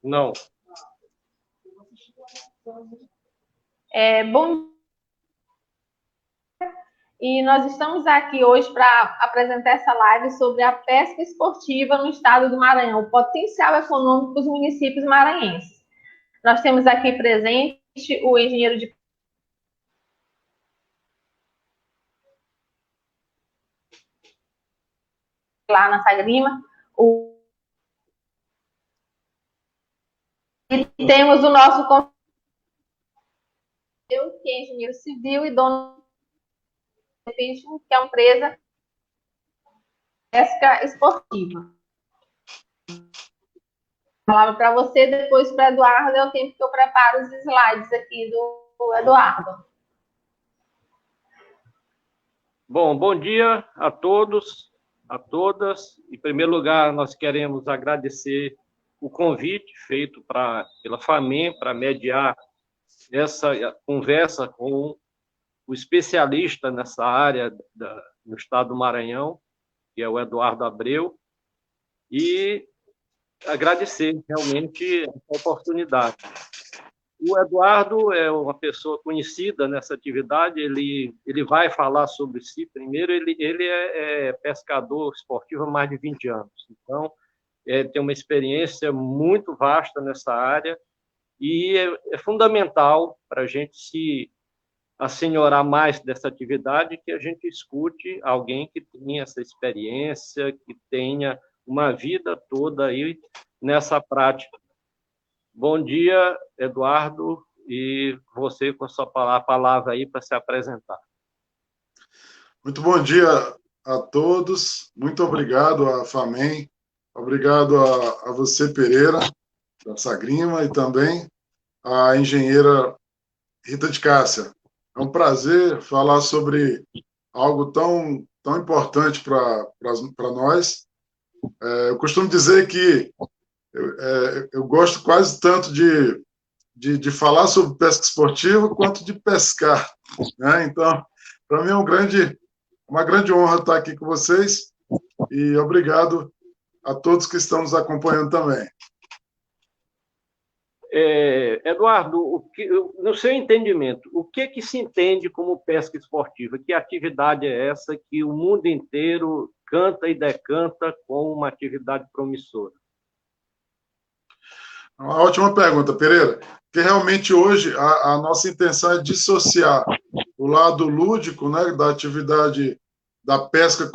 Não. Bom, e nós estamos aqui hoje para apresentar essa live sobre a pesca esportiva no estado do Maranhão, o potencial econômico dos municípios maranhenses. Nós temos aqui presente o engenheiro de lá na Sagrima, e temos o nosso que é engenheiro civil e dono que é uma empresa de pesca esportiva. Palavra para você, depois para o Eduardo, é o tempo que eu preparo os slides aqui do Eduardo. Bom dia a todos, a todas. Em primeiro lugar, nós queremos agradecer o convite feito pela FAMEM para mediar essa conversa com o especialista nessa área no estado do Maranhão, que é o Eduardo Abreu, e agradecer realmente essa oportunidade. O Eduardo é uma pessoa conhecida nessa atividade, ele vai falar sobre si primeiro, ele é pescador esportivo há mais de 20 anos, então tem uma experiência muito vasta nessa área e é fundamental para a gente se assenhorar mais dessa atividade que a gente escute alguém que tenha essa experiência, que tenha uma vida toda aí nessa prática. Bom dia, Eduardo, e você com a sua palavra aí para se apresentar. Muito bom dia a todos, muito obrigado à FAMEM, obrigado a você, Pereira, da Sagrima, e também à engenheira Rita de Cássia. É um prazer falar sobre algo tão importante para nós. Eu costumo dizer que eu gosto quase tanto de falar sobre pesca esportiva quanto de pescar, né? Então, para mim é uma grande honra estar aqui com vocês e obrigado a todos que estão nos acompanhando também. Eduardo, no seu entendimento, o que se entende como pesca esportiva? Que atividade é essa que o mundo inteiro canta e decanta como uma atividade promissora? Uma ótima pergunta, Pereira. Porque realmente hoje a nossa intenção é dissociar o lado lúdico, né, da atividade da pesca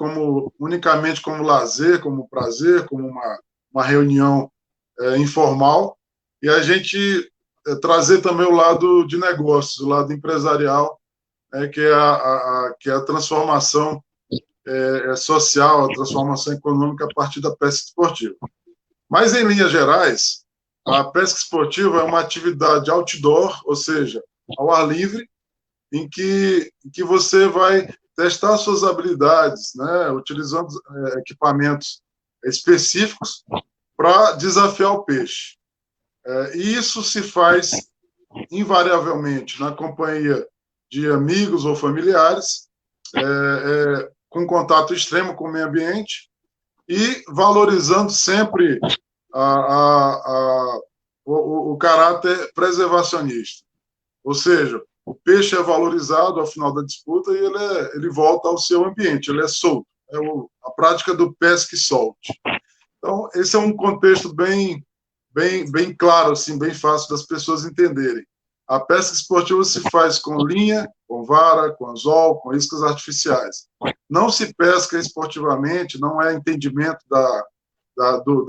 unicamente como lazer, como prazer, como uma reunião informal, e a gente trazer também o lado de negócios, o lado empresarial, que é a transformação social, a transformação econômica a partir da pesca esportiva. Mas, em linhas gerais, a pesca esportiva é uma atividade outdoor, ou seja, ao ar livre, em que você vai testar suas habilidades, né, utilizando equipamentos específicos para desafiar o peixe. E isso se faz invariavelmente na companhia de amigos ou familiares, com contato extremo com o meio ambiente e valorizando sempre o caráter preservacionista. Ou seja, o peixe é valorizado ao final da disputa e ele volta ao seu ambiente, ele é solto. É a prática do pesca e solte. Então, esse é um contexto bem claro, assim, bem fácil das pessoas entenderem. A pesca esportiva se faz com linha, com vara, com anzol, com iscas artificiais. Não se pesca esportivamente, não é entendimento da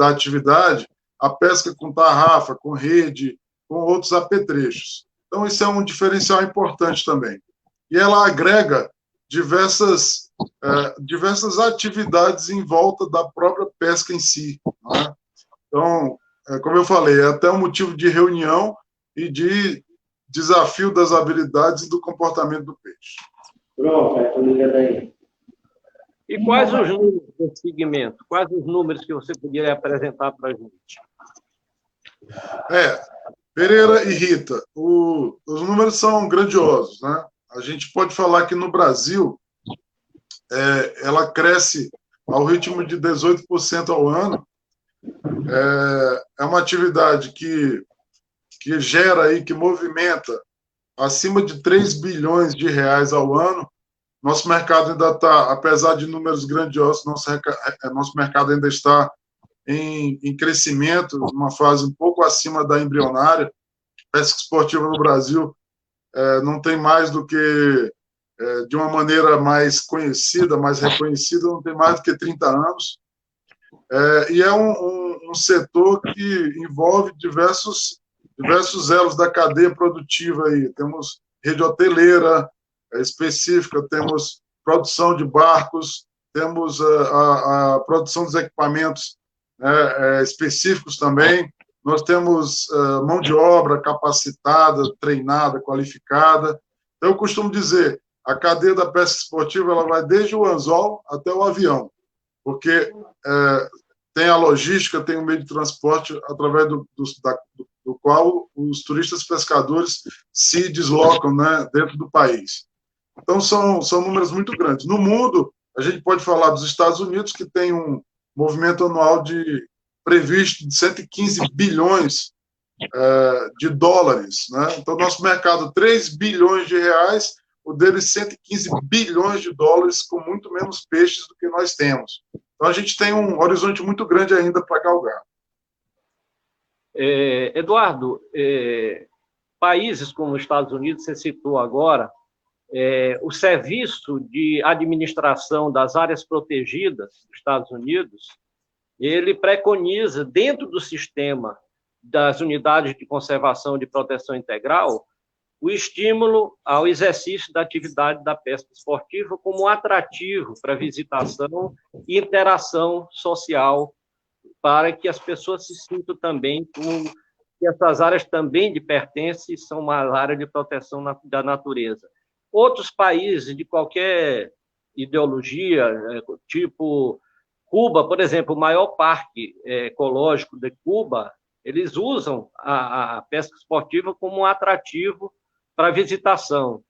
atividade, a pesca com tarrafa, com rede, com outros apetrechos. Então, isso é um diferencial importante também. E ela agrega diversas atividades em volta da própria pesca em si, né? Então, como eu falei, é até um motivo de reunião e de desafio das habilidades e do comportamento do peixe. Pronto, aí. E quais os números desse segmento? Quais os números que você poderia apresentar para a gente? Pereira e Rita, os números são grandiosos, né? A gente pode falar que no Brasil ela cresce ao ritmo de 18% ao ano, É uma atividade que gera aí, que movimenta acima de 3 bilhões de reais ao ano. Nosso mercado ainda está, apesar de números grandiosos, nosso mercado ainda está em crescimento, uma fase um pouco acima da embrionária. Pesca esportiva no Brasil não tem mais do que, de uma maneira mais conhecida, mais reconhecida, não tem mais do que 30 anos. E é um setor que envolve diversos elos da cadeia produtiva. Aí. Temos rede hoteleira específica, temos produção de barcos, temos a produção dos equipamentos específicos também. Nós temos mão de obra capacitada, treinada, qualificada. Então, eu costumo dizer, a cadeia da pesca esportiva ela vai desde o anzol até o avião, porque tem a logística, tem o meio de transporte através do qual os turistas pescadores se deslocam, né, dentro do país. Então, são números muito grandes. No mundo, a gente pode falar dos Estados Unidos, que tem um movimento anual previsto de 115 bilhões de dólares. Né? Então, nosso mercado, 3 bilhões de reais, o deles 115 bilhões de dólares, com muito menos peixes do que nós temos. Então, a gente tem um horizonte muito grande ainda para galgar. Eduardo, países como os Estados Unidos, você citou agora, o Serviço de Administração das Áreas Protegidas dos Estados Unidos, ele preconiza, dentro do sistema das unidades de conservação e de proteção integral, o estímulo ao exercício da atividade da pesca esportiva como um atrativo para visitação e interação social, para que as pessoas se sintam também como que essas áreas também lhe pertencem e são uma área de proteção da natureza. Outros países de qualquer ideologia, tipo Cuba, por exemplo, o maior parque ecológico de Cuba, eles usam a pesca esportiva como um atrativo para visitação.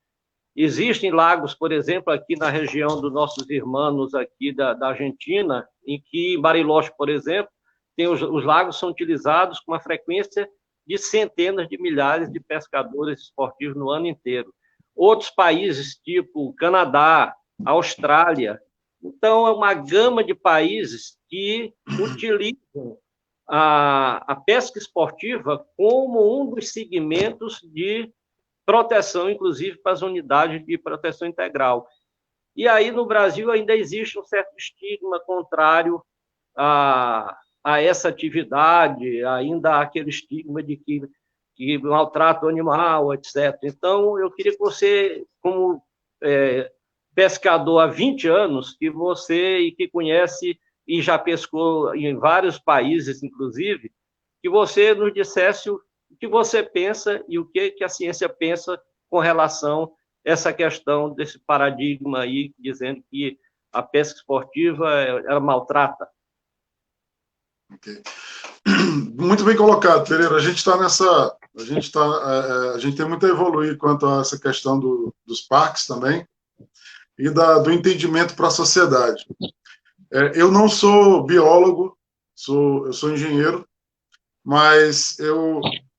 Existem lagos, por exemplo, aqui na região dos nossos irmãos aqui da Argentina, em que Bariloche, por exemplo, os lagos são utilizados com uma frequência de centenas de milhares de pescadores esportivos no ano inteiro. Outros países, tipo Canadá, Austrália. Então, é uma gama de países que utilizam a pesca esportiva como um dos segmentos de proteção, inclusive para as unidades de proteção integral. E aí, no Brasil, ainda existe um certo estigma contrário a essa atividade, ainda há aquele estigma de que maltrata o animal, etc. Então, eu queria que você, como pescador há 20 anos, e que conhece e já pescou em vários países, inclusive, que você nos dissesse o que você pensa e o que a ciência pensa com relação a essa questão desse paradigma aí, dizendo que a pesca esportiva ela maltrata. Okay. Muito bem colocado, Pereira. A gente tem muito a evoluir quanto a essa questão dos parques também e do entendimento para a sociedade. Eu não sou biólogo, eu sou engenheiro, mas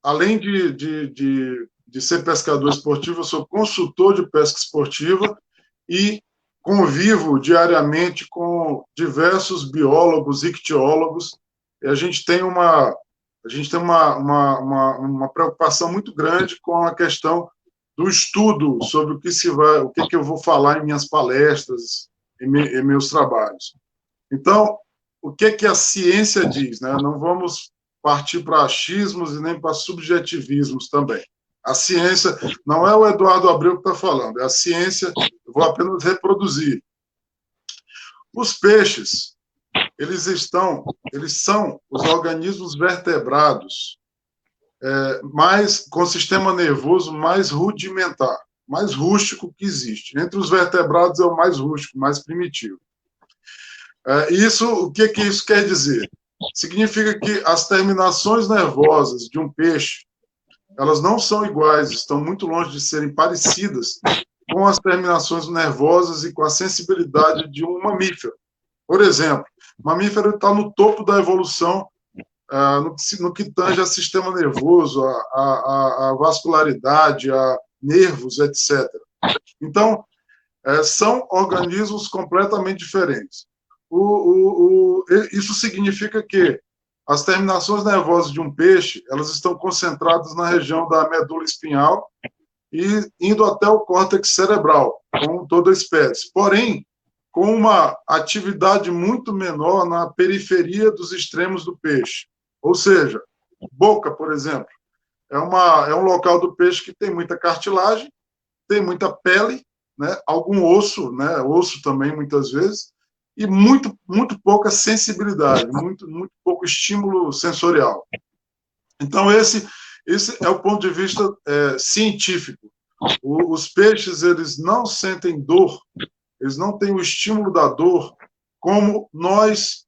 além de ser pescador esportivo, eu sou consultor de pesca esportiva e convivo diariamente com diversos biólogos, ictiólogos. E a gente tem uma preocupação muito grande com a questão do estudo sobre o que eu vou falar em minhas palestras, em meus trabalhos. Então, o que a ciência diz? Né? Não vamos partir para achismos e nem para subjetivismos também. A ciência, não é o Eduardo Abreu que está falando, é a ciência, eu vou apenas reproduzir. Os peixes, eles são os organismos vertebrados, mais com sistema nervoso mais rudimentar, mais rústico que existe. Entre os vertebrados é o mais rústico, mais primitivo. O que isso quer dizer? Significa que as terminações nervosas de um peixe, elas não são iguais, estão muito longe de serem parecidas com as terminações nervosas e com a sensibilidade de um mamífero. Por exemplo, o mamífero está no topo da evolução no que tange a sistema nervoso, a vascularidade, a nervos, etc. Então, são organismos completamente diferentes. Isso significa que as terminações nervosas de um peixe, elas estão concentradas na região da medula espinhal e indo até o córtex cerebral, como toda espécie. Porém, com uma atividade muito menor na periferia dos extremos do peixe. Ou seja, boca, por exemplo, é um local do peixe que tem muita cartilagem, tem muita pele, né, algum osso, né, osso também muitas vezes, e muito pouca sensibilidade, muito pouco estímulo sensorial. Então, esse é o ponto de vista científico. Os peixes, eles não sentem dor, eles não têm o estímulo da dor como nós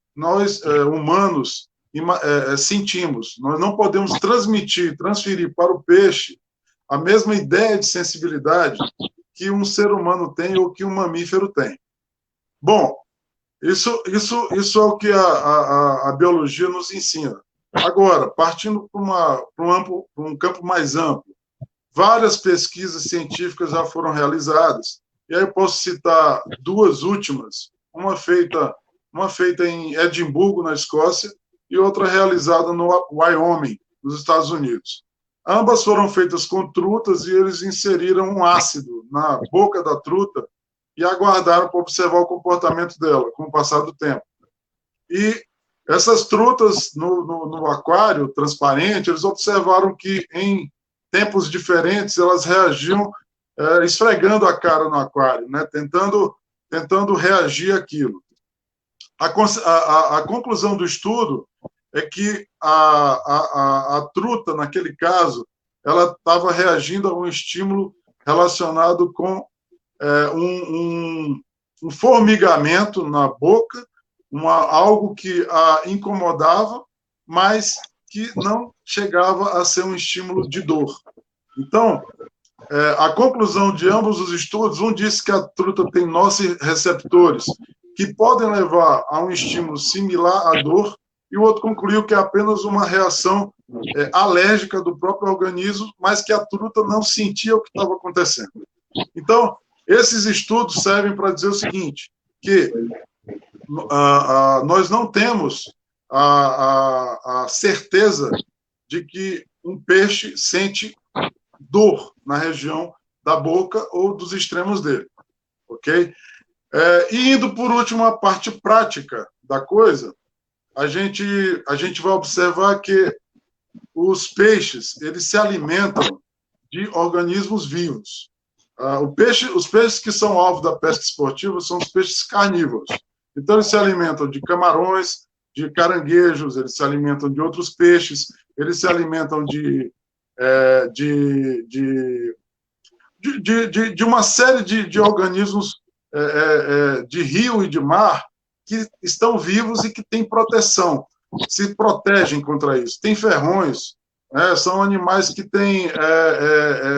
humanos, sentimos. Nós não podemos transferir para o peixe a mesma ideia de sensibilidade que um ser humano tem ou que um mamífero tem. Bom, isso é o que a biologia nos ensina. Agora, partindo para um campo mais amplo, várias pesquisas científicas já foram realizadas, e aí eu posso citar duas últimas, uma feita em Edimburgo, na Escócia, e outra realizada no Wyoming, nos Estados Unidos. Ambas foram feitas com trutas e eles inseriram um ácido na boca da truta e aguardaram para observar o comportamento dela com o passar do tempo. E essas trutas no aquário transparente, eles observaram que em tempos diferentes elas reagiam esfregando a cara no aquário, né, tentando reagir àquilo. A conclusão do estudo é que a truta, naquele caso, ela estava reagindo a um estímulo relacionado com um formigamento na boca, algo que a incomodava, mas que não chegava a ser um estímulo de dor. Então, a conclusão de ambos os estudos, um disse que a truta tem nociceptores que podem levar a um estímulo similar à dor, e o outro concluiu que é apenas uma reação alérgica do próprio organismo, mas que a truta não sentia o que estava acontecendo. Então, esses estudos servem para dizer o seguinte, que nós não temos a certeza de que um peixe sente dor na região da boca ou dos extremos dele, ok? E indo, por último, à parte prática da coisa, a gente vai observar que os peixes, eles se alimentam de organismos vivos. Os peixes que são alvo da pesca esportiva são os peixes carnívoros. Então, eles se alimentam de camarões, de caranguejos, eles se alimentam de outros peixes, eles se alimentam de uma série de organismos de rio e de mar que estão vivos e que têm proteção, se protegem contra isso. Tem ferrões, são animais que têm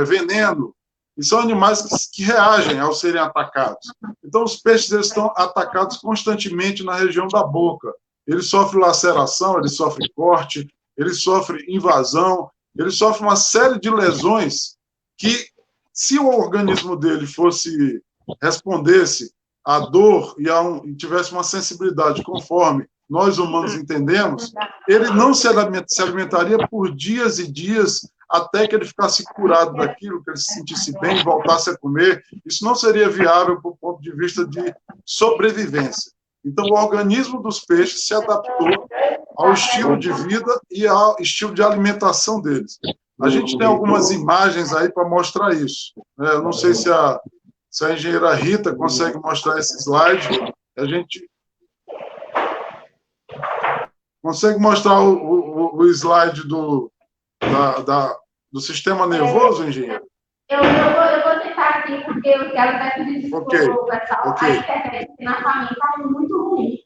veneno, e são animais que reagem ao serem atacados. Então, os peixes eles estão atacados constantemente na região da boca. Eles sofrem laceração, eles sofrem corte, eles sofrem invasão, eles sofrem uma série de lesões que, se o organismo dele respondesse à dor e tivesse uma sensibilidade conforme nós humanos entendemos, ele não se alimentaria por dias e dias até que ele ficasse curado daquilo, que ele se sentisse bem, voltasse a comer. Isso não seria viável do ponto de vista de sobrevivência. Então, o organismo dos peixes se adaptou ao estilo de vida e ao estilo de alimentação deles. A gente tem algumas imagens aí para mostrar isso. Eu não sei se a engenheira Rita consegue mostrar esse slide. A gente consegue mostrar o slide do sistema nervoso, engenheiro? Eu vou tentar aqui, porque eu quero até pedir desculpa ao pessoal. Okay. A internet aqui na família está muito ruim.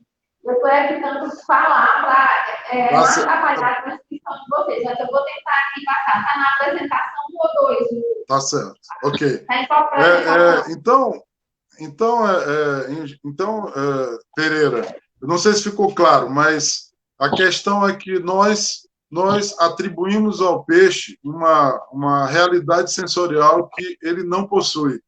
Eu estou evitando falar para não atrapalhar a transcrição de vocês, mas eu vou tentar aqui passar. Está na apresentação 1 ou 2. Tá certo, ok. Tá então, Pereira, eu não sei se ficou claro, mas A questão é que nós atribuímos ao peixe uma realidade sensorial que ele não possui,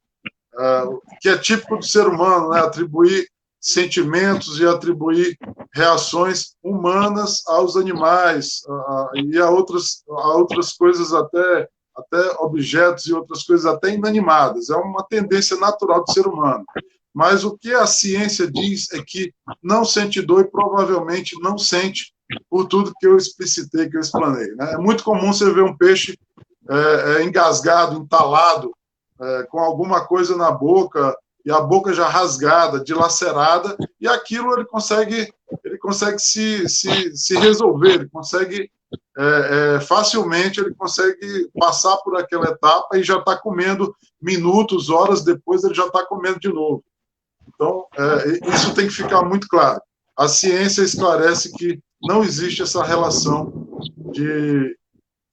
que é típico do ser humano, né? Atribuir sentimentos e atribuir reações humanas aos animais e a outras coisas, até objetos e outras coisas até inanimadas. É uma tendência natural do ser humano. Mas o que a ciência diz é que não sente dor e provavelmente não sente por tudo que eu explicitei, que eu explanei, né? É muito comum você ver um peixe engasgado, entalado, com alguma coisa na boca, e a boca já rasgada, dilacerada, e aquilo ele consegue se resolver, ele consegue facilmente, ele consegue passar por aquela etapa e já está comendo minutos, horas depois, ele já está comendo de novo. Então, isso tem que ficar muito claro. A ciência esclarece que não existe essa relação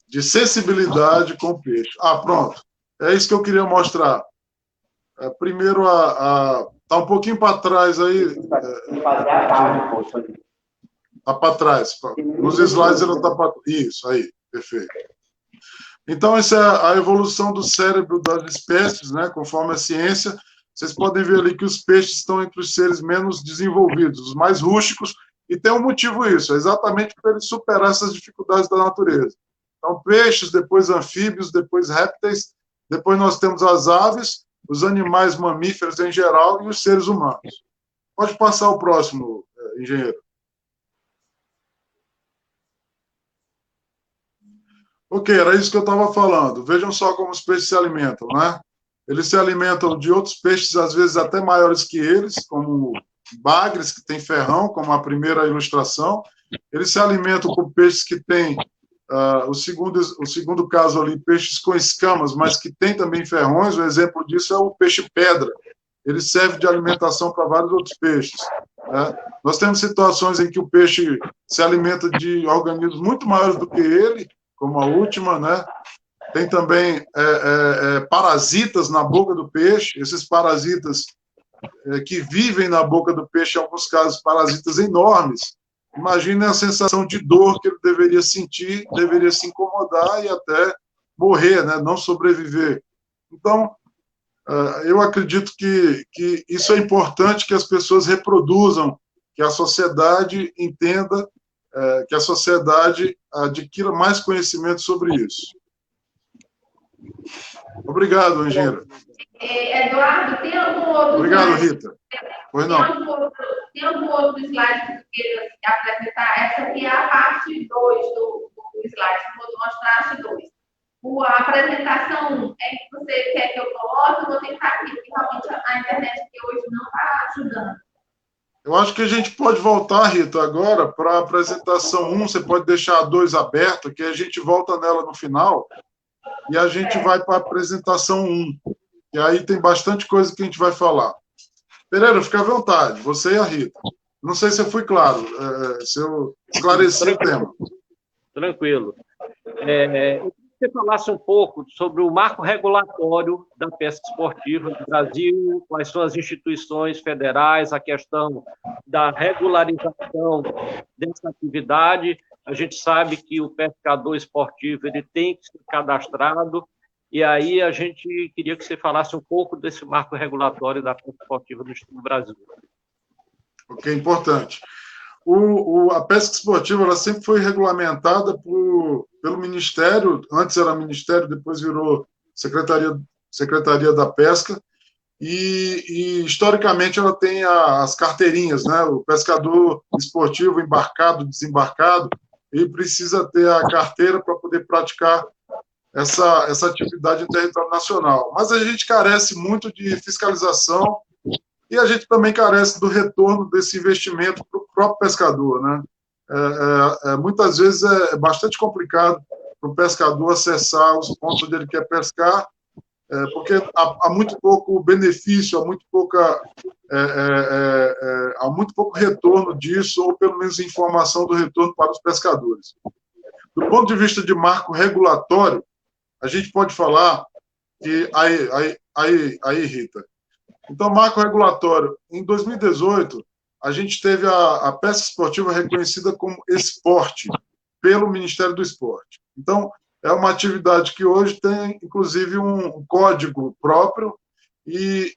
de sensibilidade com o peixe. Pronto. É isso que eu queria mostrar. Primeiro, tá um pouquinho para trás aí. Fazer a parte, Está para trás. Nos slides ela está para... Isso, aí. Perfeito. Então, essa é a evolução do cérebro das espécies, né, conforme a ciência. Vocês podem ver ali que os peixes estão entre os seres menos desenvolvidos, os mais rústicos, e tem um motivo isso, é exatamente para eles superar essas dificuldades da natureza. Então, peixes, depois anfíbios, depois répteis, depois nós temos as aves, os animais mamíferos em geral e os seres humanos. Pode passar o próximo, engenheiro. Ok, era isso que eu estava falando. Vejam só como os peixes se alimentam, né? Eles se alimentam de outros peixes, às vezes até maiores que eles, como bagres, que tem ferrão, como a primeira ilustração. Eles se alimentam com peixes que têm, o segundo caso ali, peixes com escamas, mas que tem também ferrões. O exemplo disso é o peixe-pedra. Ele serve de alimentação para vários outros peixes, né? Nós temos situações em que o peixe se alimenta de organismos muito maiores do que ele, como a última, né? Tem também parasitas na boca do peixe. Esses parasitas que vivem na boca do peixe, em alguns casos, parasitas enormes. Imagine a sensação de dor que ele deveria sentir, deveria se incomodar e até morrer, né? Não sobreviver. Então, eu acredito que isso é importante, que as pessoas reproduzam, que a sociedade entenda, que a sociedade adquira mais conhecimento sobre isso. Obrigado, engenheiro. Eduardo, tem algum outro Obrigado, slide? Rita. Pois não. Tem algum outro slide que você queira apresentar? Essa aqui é a parte 2 do slide, vou mostrar a parte 2. A apresentação 1 é que você quer que eu coloque, eu vou tentar aqui, porque realmente a internet aqui hoje não está ajudando. Eu acho que a gente pode voltar, Rita, agora para a apresentação 1. Você pode deixar a 2 aberta, que a gente volta nela no final, e a gente vai para a apresentação 1. E aí tem bastante coisa que a gente vai falar. Pereira, fica à vontade, você e a Rita. Não sei se eu fui claro, se eu esclareci o tema. Tranquilo. Eu queria que você falasse um pouco sobre o marco regulatório da pesca esportiva no Brasil, quais são as instituições federais, a questão da regularização dessa atividade. A gente sabe que o pescador esportivo ele tem que ser cadastrado, e aí a gente queria que você falasse um pouco desse marco regulatório da pesca esportiva no Brasil. Ok, importante. A pesca esportiva ela sempre foi regulamentada pelo Ministério, antes era Ministério, depois virou Secretaria da Pesca, e historicamente ela tem as carteirinhas, né? O pescador esportivo embarcado, desembarcado, ele precisa ter a carteira para poder praticar essa atividade em território nacional. Mas a gente carece muito de fiscalização e a gente também carece do retorno desse investimento para o próprio pescador, né? Muitas vezes é bastante complicado para o pescador acessar os pontos onde ele quer pescar, porque há muito pouco benefício, há muito pouco retorno disso, ou pelo menos informação do retorno para os pescadores. Do ponto de vista de marco regulatório, a gente pode falar que... Aí, Rita. Então, marco regulatório. Em 2018, a gente teve a pesca esportiva reconhecida como esporte pelo Ministério do Esporte. Então, é uma atividade que hoje tem, inclusive, um código próprio e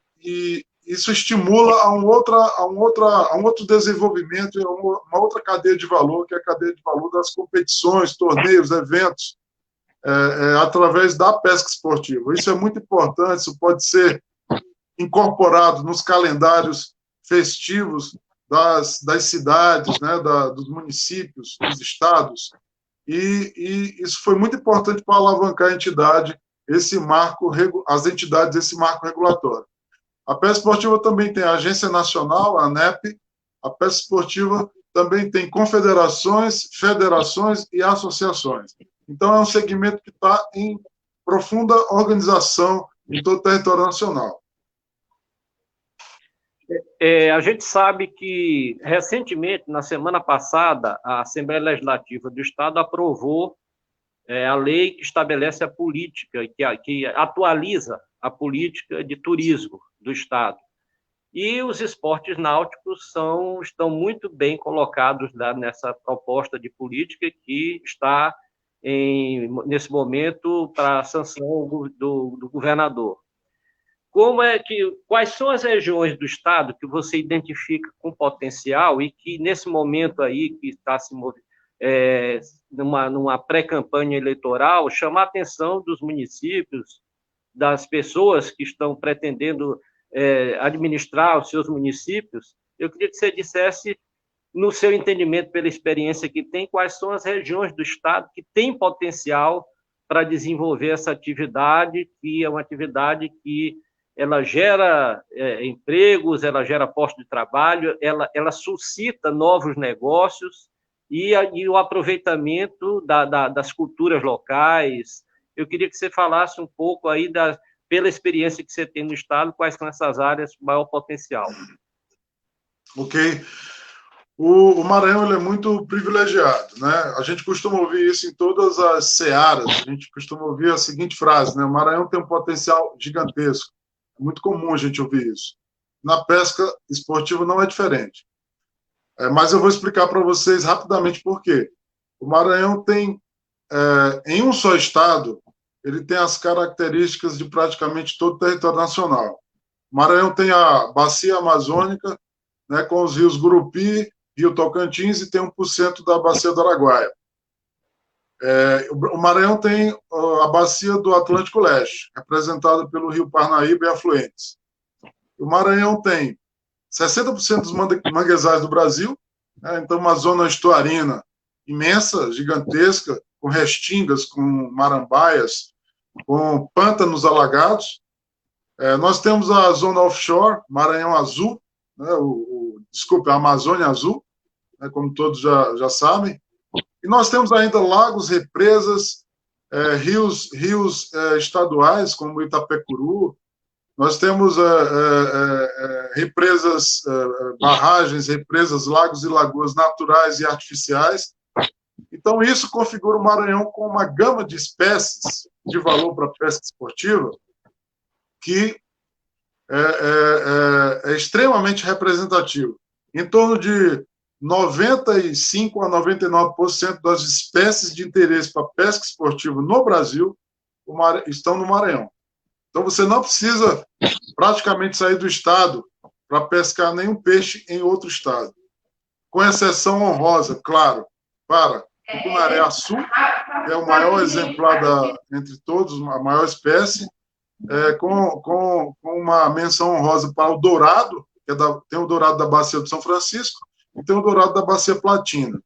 isso estimula a um outro desenvolvimento e uma outra cadeia de valor, que é a cadeia de valor das competições, torneios, eventos, através da pesca esportiva. Isso é muito importante, isso pode ser incorporado nos calendários festivos das cidades, né, dos municípios, dos estados, e isso foi muito importante para alavancar a entidade, as entidades desse marco regulatório. A pesca esportiva também tem a Agência Nacional, a ANEP. A pesca esportiva também tem confederações, federações e associações. Então, é um segmento que está em profunda organização em todo o território nacional. A gente sabe que, recentemente, na semana passada, a Assembleia Legislativa do Estado aprovou a lei que estabelece a política, que atualiza a política de turismo do Estado. E os esportes náuticos estão muito bem colocados nessa proposta de política que está, nesse momento, para a sanção do governador. Quais são as regiões do Estado que você identifica com potencial e que, nesse momento aí, que está se movendo, numa pré-campanha eleitoral, chama a atenção dos municípios, das pessoas que estão pretendendo administrar os seus municípios? Eu queria que você dissesse, no seu entendimento, pela experiência que tem, quais são as regiões do Estado que têm potencial para desenvolver essa atividade, que é uma atividade que ela gera empregos, ela gera postos de trabalho, ela suscita novos negócios e o aproveitamento das culturas locais. Eu queria que você falasse um pouco aí, pela experiência que você tem no Estado, quais são essas áreas com maior potencial. Ok. O Maranhão ele é muito privilegiado, né? A gente costuma ouvir isso em todas as searas, a gente costuma ouvir a seguinte frase, né? O Maranhão tem um potencial gigantesco. É muito comum a gente ouvir isso. Na pesca esportiva não é diferente. Mas eu vou explicar para vocês rapidamente por quê. O Maranhão tem, em um só estado, ele tem as características de praticamente todo o território nacional. O Maranhão tem a bacia amazônica, né, com os rios Gurupi, Rio Tocantins, e tem 1% da bacia do Araguaia. O Maranhão tem a bacia do Atlântico Leste, representada pelo Rio Parnaíba e afluentes. O Maranhão tem 60% dos manguezais do Brasil, né, então uma zona estuarina imensa, gigantesca, com restingas, com marambaias, com pântanos alagados. Nós temos a zona offshore, Maranhão Azul, né, a Amazônia Azul, né, como todos já sabem. E nós temos ainda lagos, represas, rios estaduais, como Itapecuru. Nós temos represas, barragens, represas, lagos e lagoas naturais e artificiais. Então, isso configura o Maranhão com uma gama de espécies de valor para a pesca esportiva que é extremamente representativo. Em torno de 95% a 99% das espécies de interesse para a pesca esportiva no Brasil estão no Maranhão. Então, você não precisa praticamente sair do estado para pescar nenhum peixe em outro estado. Com exceção honrosa, claro, para o Cunaré-Açu, que é o maior exemplar entre todos, a maior espécie, com uma menção honrosa para o dourado, tem o dourado da Bacia do São Francisco, e tem o dourado da Bacia Platina.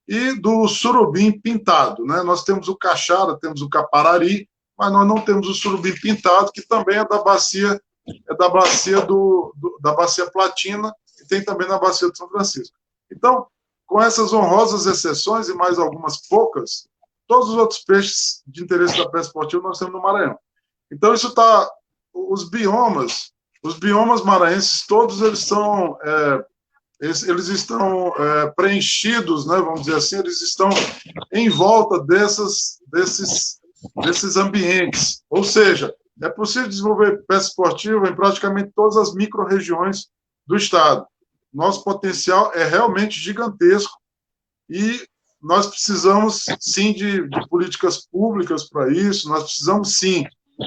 E do surubim pintado, né? Nós temos o caixara, temos o caparari, mas nós não temos o surubim pintado, que também é da Bacia Platina, e tem também na Bacia do São Francisco. Então, com essas honrosas exceções e mais algumas poucas, todos os outros peixes de interesse da pesca esportiva nós temos no Maranhão. Então, isso está... Os biomas maranhenses, todos eles estão preenchidos, né, vamos dizer assim, eles estão em volta desses ambientes. Ou seja, é possível desenvolver pesca esportiva em praticamente todas as micro-regiões do estado. nosso potencial é realmente gigantesco e nós precisamos, sim, de políticas públicas para isso, nós precisamos, sim,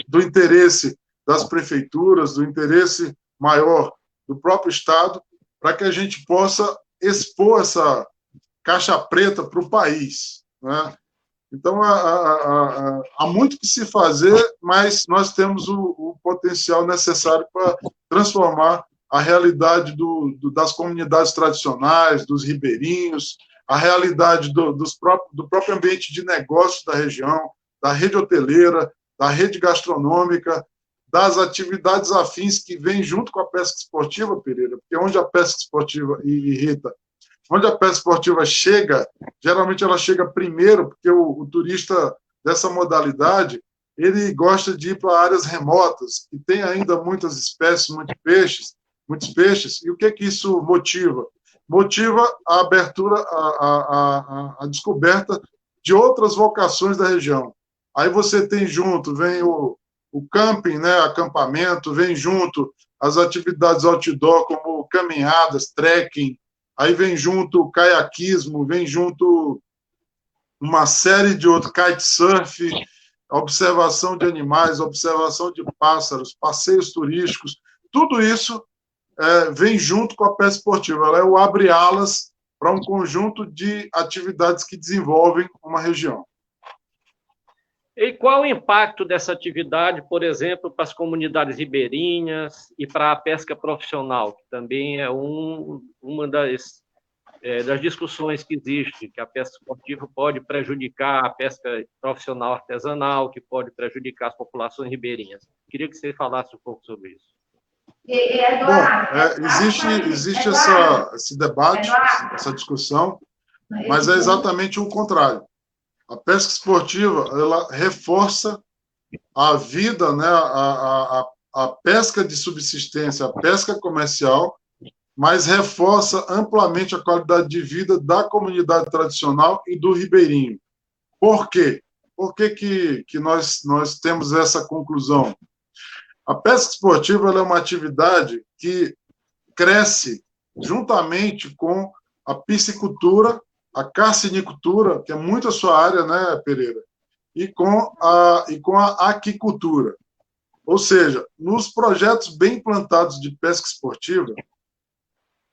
do interesse das prefeituras, do interesse maior do próprio Estado, para que a gente possa expor essa caixa preta para o país, né? Então, há muito que se fazer, mas nós temos o potencial necessário para transformar a realidade das comunidades tradicionais, dos ribeirinhos, a realidade do próprio ambiente de negócios da região, da rede hoteleira, da rede gastronômica, das atividades afins que vêm junto com a pesca esportiva, Pereira, porque onde a pesca esportiva, e Rita, onde a pesca esportiva chega, geralmente ela chega primeiro, porque o turista dessa modalidade, ele gosta de ir para áreas remotas, que tem ainda muitas espécies, muitos peixes, e o que isso motiva? Motiva a abertura, a descoberta de outras vocações da região. Aí você tem junto, vem o camping, né, acampamento, vem junto as atividades outdoor, como caminhadas, trekking, aí vem junto o caiaquismo, vem junto uma série de outros, kitesurf, observação de animais, observação de pássaros, passeios turísticos, tudo isso vem junto com a pesca esportiva. Ela é o abre-alas para um conjunto de atividades que desenvolvem uma região. E qual o impacto dessa atividade, por exemplo, para as comunidades ribeirinhas e para a pesca profissional, que também é uma das discussões que existe, que a pesca esportiva pode prejudicar a pesca profissional artesanal, que pode prejudicar as populações ribeirinhas. Queria que você falasse um pouco sobre isso. Bom, existe esse debate, essa discussão, mas é exatamente o contrário. A pesca esportiva, ela reforça a vida, né, a pesca de subsistência, a pesca comercial, mas reforça amplamente a qualidade de vida da comunidade tradicional e do ribeirinho. Por quê? Por que nós temos essa conclusão? A pesca esportiva ela é uma atividade que cresce juntamente com a piscicultura, a carcinicultura, que é muito a sua área, né, Pereira? E com a aquicultura. Ou seja, nos projetos bem implantados de pesca esportiva,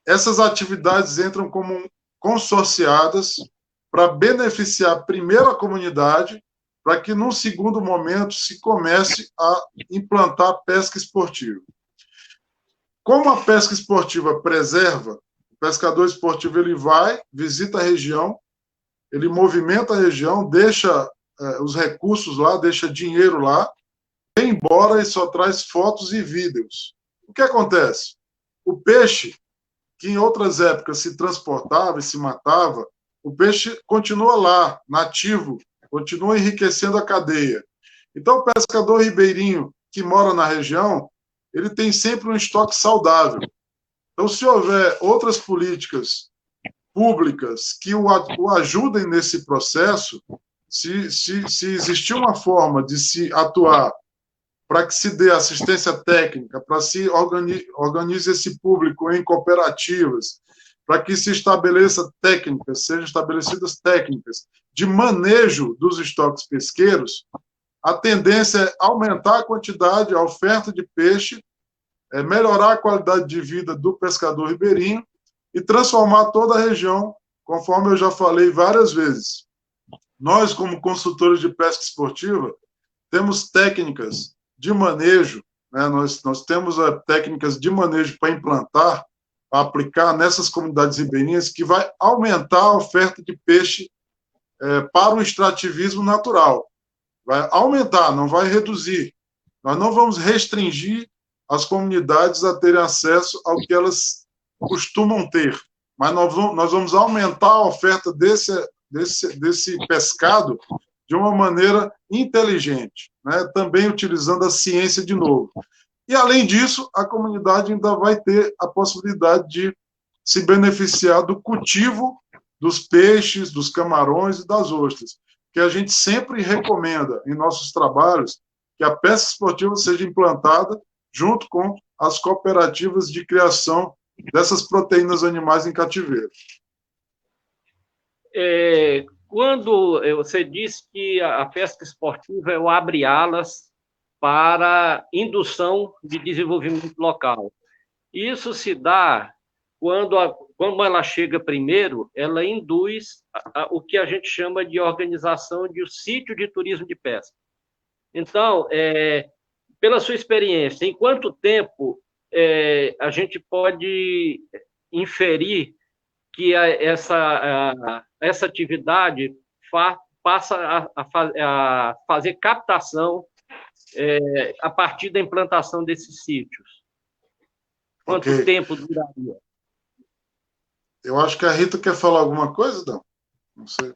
essas atividades entram como consorciadas para beneficiar primeiro a comunidade, para que, num segundo momento, se comece a implantar a pesca esportiva. Como a pesca esportiva preserva, o pescador esportivo ele vai, visita a região, ele movimenta a região, deixa os recursos lá, deixa dinheiro lá, vem embora e só traz fotos e vídeos. O que acontece? O peixe, que em outras épocas se transportava e se matava, o peixe continua lá, nativo, continua enriquecendo a cadeia. Então, o pescador ribeirinho que mora na região, ele tem sempre um estoque saudável. Então, se houver outras políticas públicas que o ajudem nesse processo, se existir uma forma de se atuar para que se dê assistência técnica, para se organize esse público em cooperativas, para que se estabeleça técnicas, sejam estabelecidas técnicas de manejo dos estoques pesqueiros, a tendência é aumentar a quantidade, a oferta de peixe, melhorar a qualidade de vida do pescador ribeirinho e transformar toda a região, conforme eu já falei várias vezes. Nós, como consultores de pesca esportiva, temos técnicas de manejo, né? Nós temos técnicas de manejo para implantar, para aplicar nessas comunidades ribeirinhas, que vai aumentar a oferta de peixe para o extrativismo natural. Vai aumentar, não vai reduzir. Nós não vamos restringir as comunidades a terem acesso ao que elas costumam ter, mas nós vamos aumentar a oferta desse pescado de uma maneira inteligente, né? Também utilizando a ciência de novo. E, além disso, a comunidade ainda vai ter a possibilidade de se beneficiar do cultivo dos peixes, dos camarões e das ostras, que a gente sempre recomenda em nossos trabalhos que a pesca esportiva seja implantada junto com as cooperativas de criação dessas proteínas animais em cativeiro. Quando você diz que a pesca esportiva é o abre alas para indução de desenvolvimento local. Isso se dá quando ela chega primeiro, ela induz o que a gente chama de organização de um sítio de turismo de pesca. Então, pela sua experiência, em quanto tempo a gente pode inferir que essa atividade passa a fazer captação a partir da implantação desses sítios? Quanto tempo duraria? Eu acho que a Rita quer falar alguma coisa, não? Não sei.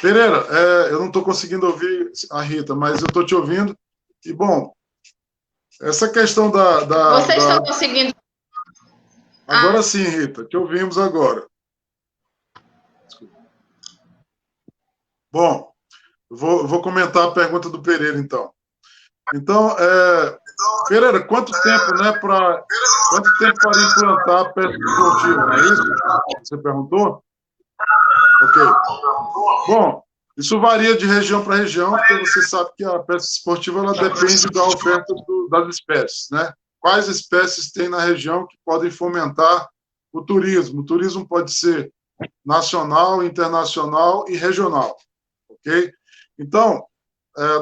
Pereira, eu não estou conseguindo ouvir a Rita, mas eu estou te ouvindo. E, bom, essa questão Vocês estão conseguindo... Agora sim, Rita, te ouvimos agora. Desculpa. Bom, vou comentar a pergunta do Pereira, então. Então, Pereira, quanto tempo, né, para implantar a pesca esportiva? Não é isso que você perguntou? Ok. Bom, isso varia de região para região, porque você sabe que a pesca esportiva ela depende da oferta das espécies, né? Quais espécies tem na região que podem fomentar o turismo? O turismo pode ser nacional, internacional e regional, ok? Então,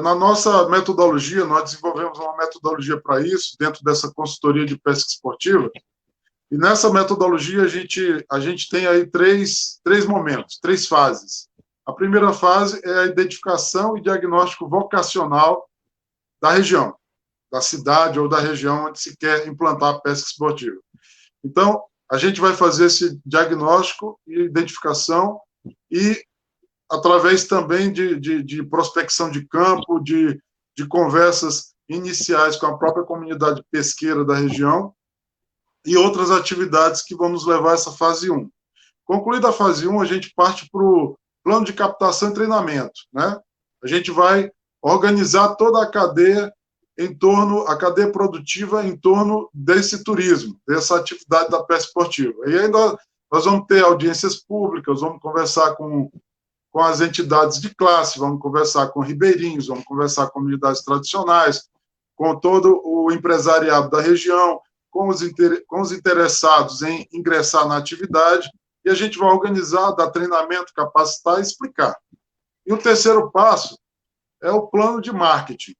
na nossa metodologia, nós desenvolvemos uma metodologia para isso, dentro dessa consultoria de pesca esportiva, e nessa metodologia a gente tem aí três momentos, 3 fases. A primeira fase é a identificação e diagnóstico vocacional da região, da cidade ou da região onde se quer implantar a pesca esportiva. Então, a gente vai fazer esse diagnóstico e identificação e através também de prospecção de campo, de conversas iniciais com a própria comunidade pesqueira da região e outras atividades que vão nos levar a essa fase 1. Concluída a fase 1, a gente parte para o plano de captação e treinamento, né? A gente vai organizar toda a cadeia a cadeia produtiva em torno desse turismo, dessa atividade da pesca esportiva. E ainda nós vamos ter audiências públicas, vamos conversar com as entidades de classe, vamos conversar com ribeirinhos, vamos conversar com comunidades tradicionais, com todo o empresariado da região, com os interessados em ingressar na atividade, e a gente vai organizar, dar treinamento, capacitar e explicar. E o terceiro passo é o plano de marketing,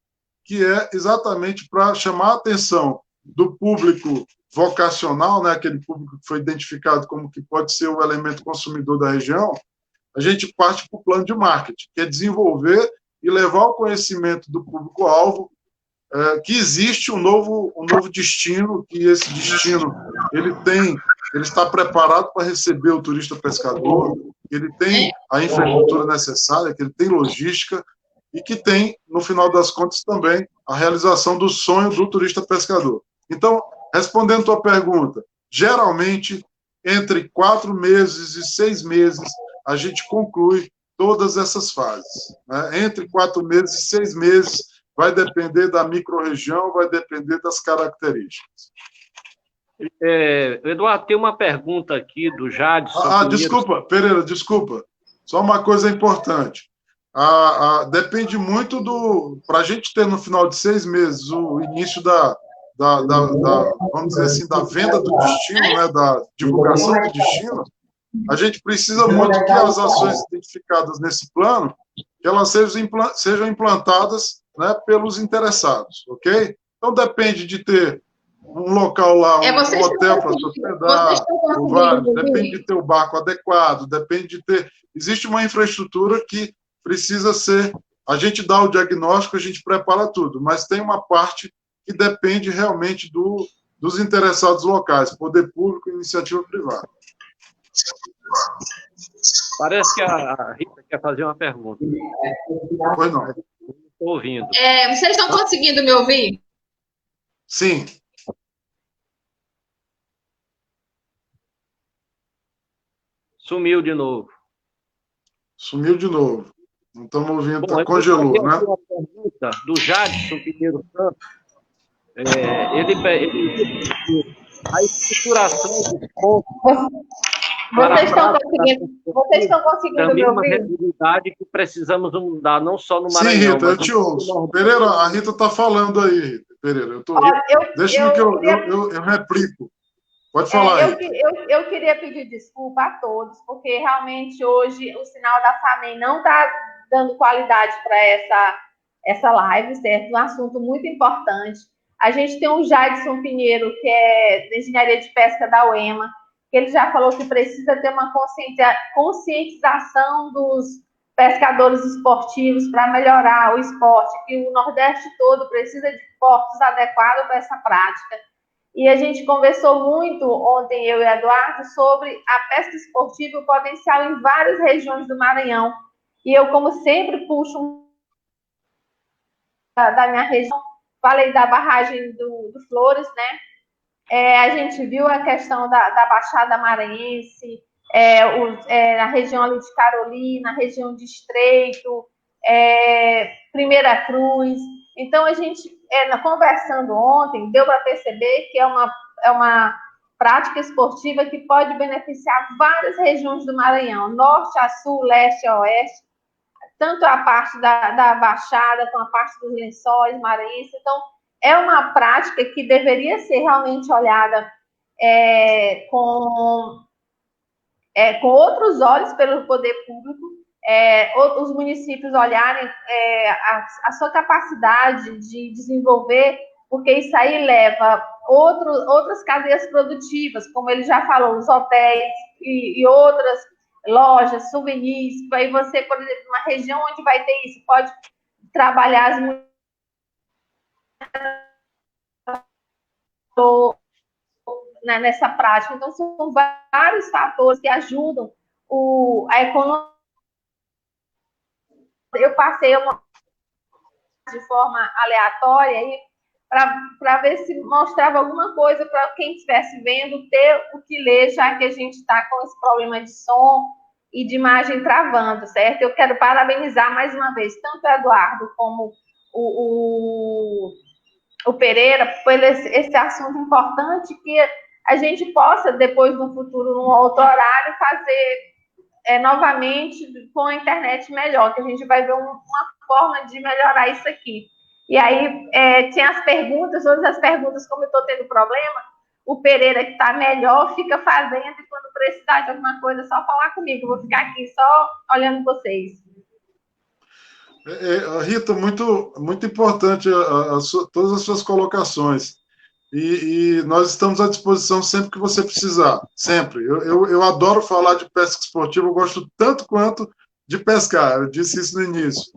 que é exatamente para chamar a atenção do público vocacional, né, aquele público que foi identificado como que pode ser o elemento consumidor da região. A gente parte para o plano de marketing, que é desenvolver e levar ao conhecimento do público-alvo que existe um novo destino, que esse destino ele está preparado para receber o turista pescador, que ele tem a infraestrutura necessária, que ele tem logística e que tem, no final das contas, também a realização do sonho do turista pescador. Então, respondendo a tua pergunta, geralmente, entre 4 meses e 6 meses, a gente conclui todas essas fases, né? Entre 4 meses e 6 meses, vai depender da microrregião, vai depender das características. Eduardo, tem uma pergunta aqui do Jadson. Desculpa, Pereira, desculpa. Só uma coisa importante. Depende muito para a gente ter no final de 6 meses o início vamos dizer assim, da venda do destino, né, da divulgação do destino. A gente precisa muito que as ações identificadas nesse plano que elas sejam implantadas, né, pelos interessados, ok? Então depende de ter um local lá, um hotel para se hospedar, depende de ter o barco adequado, depende de ter... Existe uma infraestrutura que precisa ser... A gente dá o diagnóstico, a gente prepara tudo, mas tem uma parte que depende realmente dos interessados locais, poder público e iniciativa privada. Parece que a Rita quer fazer uma pergunta. Pois não. Estou ouvindo. Vocês estão conseguindo me ouvir? Sim. Sumiu de novo. Sumiu de novo. Não estamos ouvindo, congelou, né? Uma pergunta do Jadson Pinheiro Santos. A estruturação dos pontos Vocês estão conseguindo me também é uma ouvir? realidade que precisamos mudar, não só no Sim, Maranhão. Rita, eu te ouço. Pereira, a Rita está falando aí, Rita. Pereira, deixa-me que eu replico. Pode falar, Rita. Eu queria pedir desculpa a todos, porque realmente hoje o sinal da FAMEM não está dando qualidade para essa live, certo? Um assunto muito importante. A gente tem o Jadson Pinheiro, que é da Engenharia de Pesca da UEMA, que ele já falou que precisa ter uma conscientização dos pescadores esportivos para melhorar o esporte, que o Nordeste todo precisa de portos adequados para essa prática. E a gente conversou muito ontem, eu e Eduardo, sobre a pesca esportiva e o potencial em várias regiões do Maranhão. E eu, como sempre, puxo da minha região, falei da barragem do Flores, né? A gente viu a questão da Baixada Maranhense, na região ali de Carolina, região de Estreito, Primeira Cruz. Então, a gente, conversando ontem, deu para perceber que é uma prática esportiva que pode beneficiar várias regiões do Maranhão, norte a sul, leste a oeste, tanto a parte da Baixada, como a parte dos lençóis maranhenses. Então, é uma prática que deveria ser realmente olhada com outros olhos pelo poder público, os municípios olharem a sua capacidade de desenvolver, porque isso aí leva outras cadeias produtivas, como ele já falou, os hotéis e outras lojas, souvenirs. Aí você, por exemplo, uma região onde vai ter isso, pode trabalhar as mulheres nessa prática. Então, são vários fatores que ajudam a economia. Eu passei de forma aleatória aí para ver se mostrava alguma coisa para quem estivesse vendo ter o que ler, já que a gente está com esse problema de som e de imagem travando, certo? Eu quero parabenizar mais uma vez tanto o Eduardo como o Pereira por esse assunto importante, que a gente possa, depois, no futuro, num outro horário, fazer novamente com a internet melhor, que a gente vai ver uma forma de melhorar isso aqui. E aí, tinha as perguntas, todas as perguntas, como eu estou tendo problema, o Pereira, que está melhor, fica fazendo, e quando precisar de alguma coisa, é só falar comigo. Eu vou ficar aqui só olhando vocês. Rita, muito, muito importante todas as suas colocações. E nós estamos à disposição sempre que você precisar, sempre. Eu adoro falar de pesca esportiva, eu gosto tanto quanto de pescar, eu disse isso no início.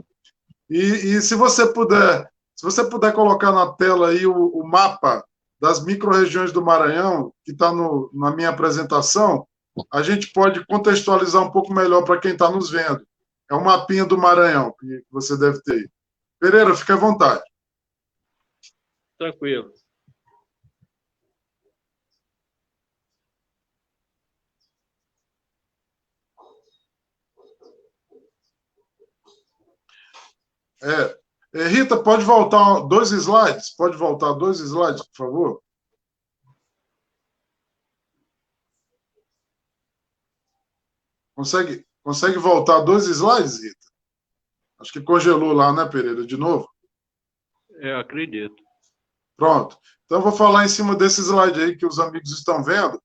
E se você puder colocar na tela aí o mapa das micro-regiões do Maranhão, que está na minha apresentação, a gente pode contextualizar um pouco melhor para quem está nos vendo. É um mapinha do Maranhão que você deve ter. Pereira, fique à vontade. Tranquilo. Rita, pode voltar 2 slides? Pode voltar 2 slides, por favor? Consegue voltar 2 slides, Rita? Acho que congelou lá, né, Pereira? De novo? Eu acredito. Pronto. Então, eu vou falar em cima desse slide aí que os amigos estão vendo.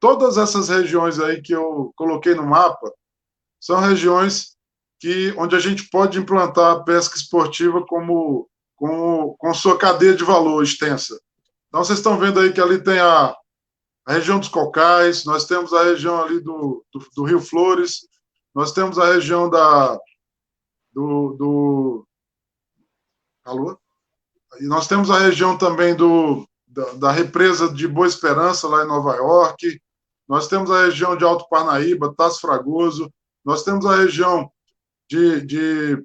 Todas essas regiões aí que eu coloquei no mapa são regiões onde a gente pode implantar a pesca esportiva com sua cadeia de valor extensa. Então, vocês estão vendo aí que ali tem a região dos Cocais, nós temos a região ali do Rio Flores, nós temos a região Alô? E nós temos a região também da represa de Boa Esperança, lá em Nova York, nós temos a região de Alto Parnaíba, Tasso Fragoso, nós temos a região de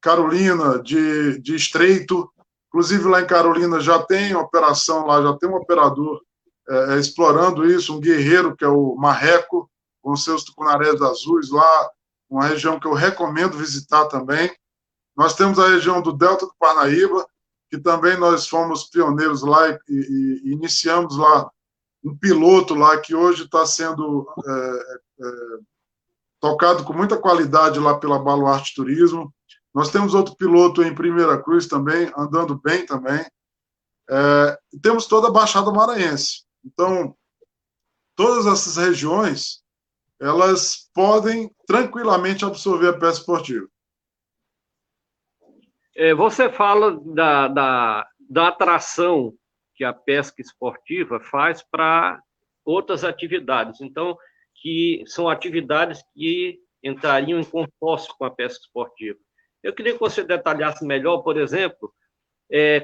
Carolina, de Estreito, inclusive lá em Carolina já tem operação, lá já tem um operador explorando isso, um guerreiro que é o Marreco, com seus tucunarés azuis lá, uma região que eu recomendo visitar também. Nós temos a região do Delta do Parnaíba, que também nós fomos pioneiros lá e iniciamos lá um piloto lá que hoje está sendo tocado com muita qualidade lá pela Baluarte Turismo. Nós temos outro piloto em Primeira Cruz também, andando bem também. Temos toda a Baixada Maranhense. Então, todas essas regiões, elas podem tranquilamente absorver a pesca esportiva. Você fala da atração que a pesca esportiva faz para outras atividades. Então, que são atividades que entrariam em consórcio com a pesca esportiva. Eu queria que você detalhasse melhor, por exemplo,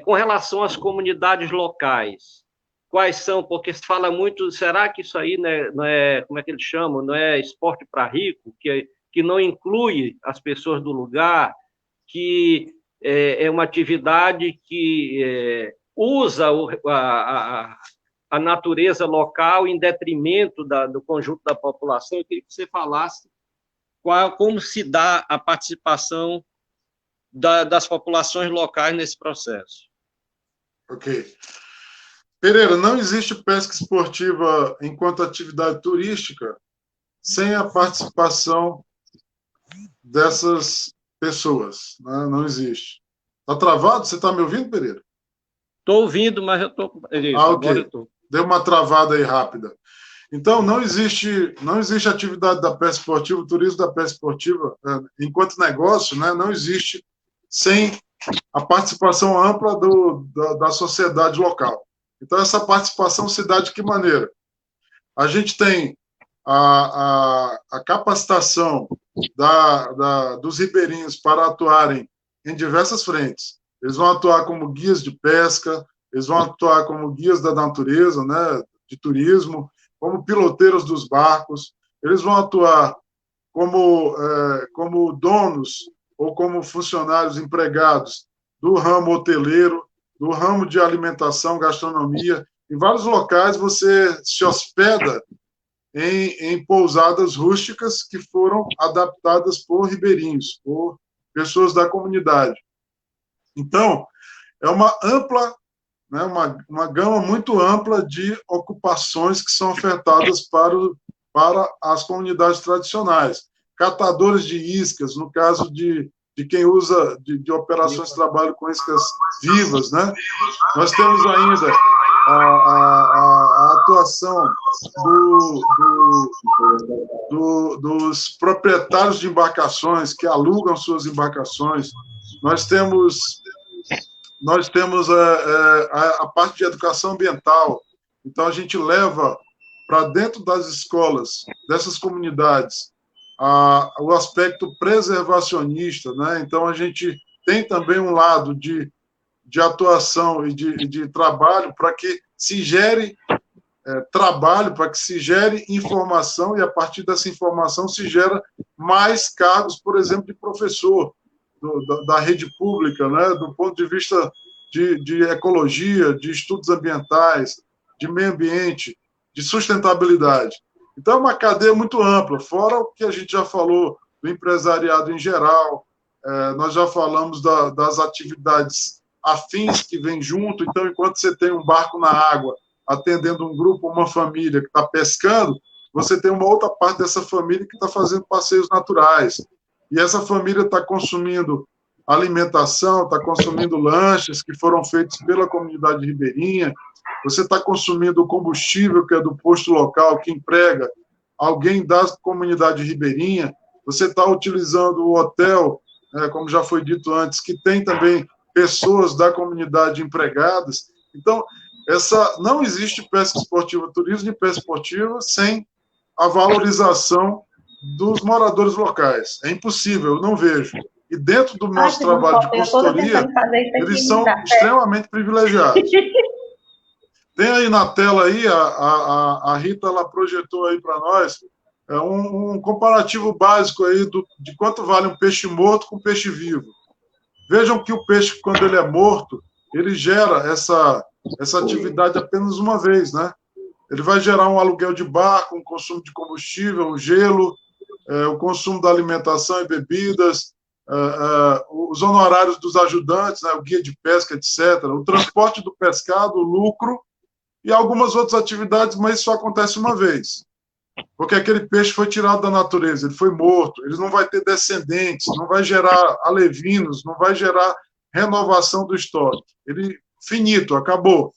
com relação às comunidades locais. Quais são? Porque se fala muito, será que isso aí não é como é que eles chamam? Não é esporte para rico, que não inclui as pessoas do lugar, que é uma atividade que usa a natureza local em detrimento do conjunto da população? Eu queria que você falasse como se dá a participação das populações locais nesse processo. Ok. Pereira, não existe pesca esportiva enquanto atividade turística sem a participação dessas pessoas, né? Não existe. Está travado? Você está me ouvindo, Pereira? Estou ouvindo, mas eu estou... Okay. Agora eu estou. Deu uma travada aí rápida. Então, não existe atividade da pesca esportiva, o turismo da pesca esportiva, enquanto negócio, né, não existe sem a participação ampla da sociedade local. Então, essa participação se dá de que maneira? A gente tem a capacitação dos ribeirinhos para atuarem em diversas frentes. Eles vão atuar como guias de pesca, eles vão atuar como guias da natureza, né, de turismo, como piloteiros dos barcos, eles vão atuar como donos ou como funcionários empregados do ramo hoteleiro, do ramo de alimentação, gastronomia. Em vários locais você se hospeda em pousadas rústicas que foram adaptadas por ribeirinhos, por pessoas da comunidade. Então, é uma ampla, né, uma gama muito ampla de ocupações que são ofertadas para as comunidades tradicionais. Catadores de iscas, no caso de quem usa de operações de trabalho com iscas vivas, né? Nós temos ainda a atuação dos proprietários de embarcações que alugam suas embarcações. Nós temos a parte de educação ambiental. Então, a gente leva para dentro das escolas, dessas comunidades, o aspecto preservacionista, né? Então, a gente tem também um lado de atuação e de trabalho para que se gere trabalho, para que se gere informação, e a partir dessa informação se gera mais cargos, por exemplo, de professor da rede pública, né? Do ponto de vista de ecologia, de estudos ambientais, de meio ambiente, de sustentabilidade. Então, é uma cadeia muito ampla, fora o que a gente já falou do empresariado em geral, nós já falamos das atividades afins que vêm junto. Então, enquanto você tem um barco na água, atendendo um grupo, uma família que está pescando, você tem uma outra parte dessa família que está fazendo passeios naturais. E essa família está consumindo alimentação, está consumindo lanches que foram feitos pela comunidade ribeirinha, você está consumindo o combustível que é do posto local, que emprega alguém da comunidade ribeirinha, você está utilizando o hotel, como já foi dito antes, que tem também pessoas da comunidade empregadas. Então, não existe pesca esportiva, turismo de pesca esportiva sem a valorização dos moradores locais. É impossível, eu não vejo. E dentro do nosso trabalho de consultoria, eles são extremamente privilegiados. Tem aí na tela aí, a Rita ela projetou aí para nós um comparativo básico aí de quanto vale um peixe morto com peixe vivo. Vejam que o peixe, quando ele é morto, ele gera essa atividade apenas uma vez, né? Ele vai gerar um aluguel de barco, um consumo de combustível, um gelo, o consumo da alimentação e bebidas, os honorários dos ajudantes, né, o guia de pesca, etc., o transporte do pescado, o lucro e algumas outras atividades, mas isso só acontece uma vez. Porque aquele peixe foi tirado da natureza, ele foi morto, ele não vai ter descendentes, não vai gerar alevinos, não vai gerar renovação do estoque. Ele, finito, acabou.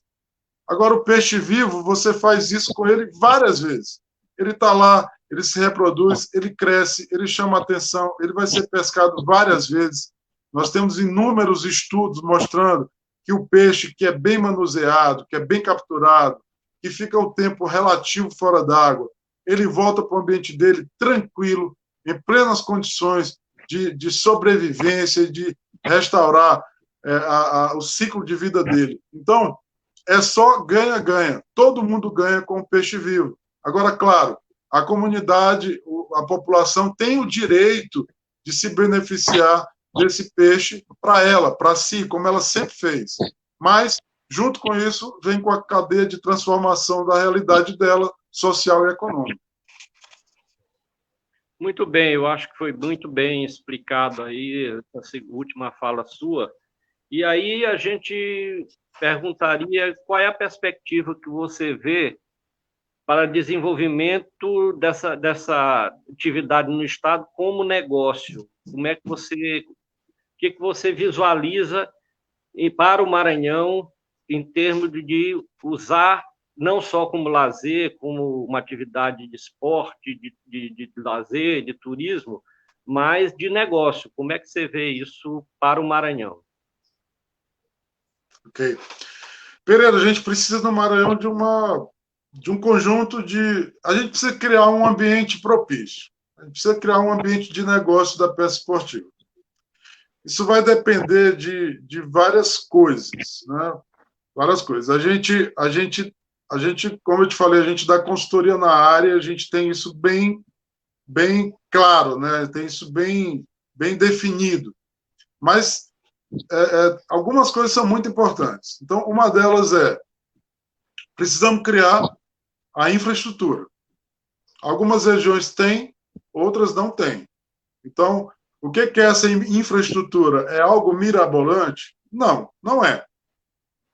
Agora, o peixe vivo, você faz isso com ele várias vezes. Ele está lá, ele se reproduz, ele cresce, ele chama atenção, ele vai ser pescado várias vezes. Nós temos inúmeros estudos mostrando que o peixe que é bem manuseado, que é bem capturado, que fica o tempo relativo fora d'água, ele volta para o ambiente dele tranquilo, em plenas condições de sobrevivência e de restaurar o ciclo de vida dele. Então, é só ganha-ganha. Todo mundo ganha com o peixe vivo. Agora, claro, a comunidade, a população tem o direito de se beneficiar desse peixe para ela, para si, como ela sempre fez. Mas, junto com isso, vem com a cadeia de transformação da realidade dela, social e econômica. Muito bem, eu acho que foi muito bem explicado aí essa última fala sua. E aí a gente perguntaria qual é a perspectiva que você vê para desenvolvimento dessa atividade no Estado como negócio. Como é que o que você visualiza para o Maranhão em termos de usar não só como lazer, como uma atividade de esporte, de lazer, de turismo, mas de negócio. Como é que você vê isso para o Maranhão? Ok. Pereira, a gente precisa no Maranhão de um conjunto de... A gente precisa criar um ambiente propício. A gente precisa criar um ambiente de negócio da pesca esportiva. Isso vai depender de várias coisas, né? Várias coisas. A gente, como eu te falei, a gente dá consultoria na área, a gente tem isso bem claro, né? Tem isso bem definido. Mas algumas coisas são muito importantes. Então, uma delas precisamos criar a infraestrutura. Algumas regiões têm, outras não têm. Então, o que é essa infraestrutura? É algo mirabolante? Não, não é.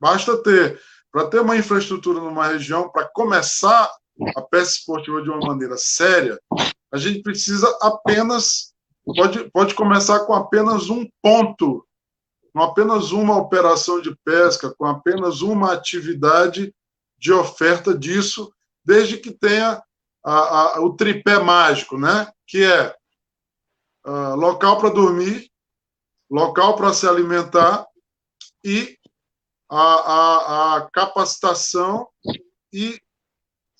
Basta para ter uma infraestrutura numa região, para começar a pesca esportiva de uma maneira séria, a gente precisa apenas, pode começar com apenas um ponto, com apenas uma operação de pesca, com apenas uma atividade de oferta disso, desde que tenha o tripé mágico, né? Que é local para dormir, local para se alimentar e a capacitação e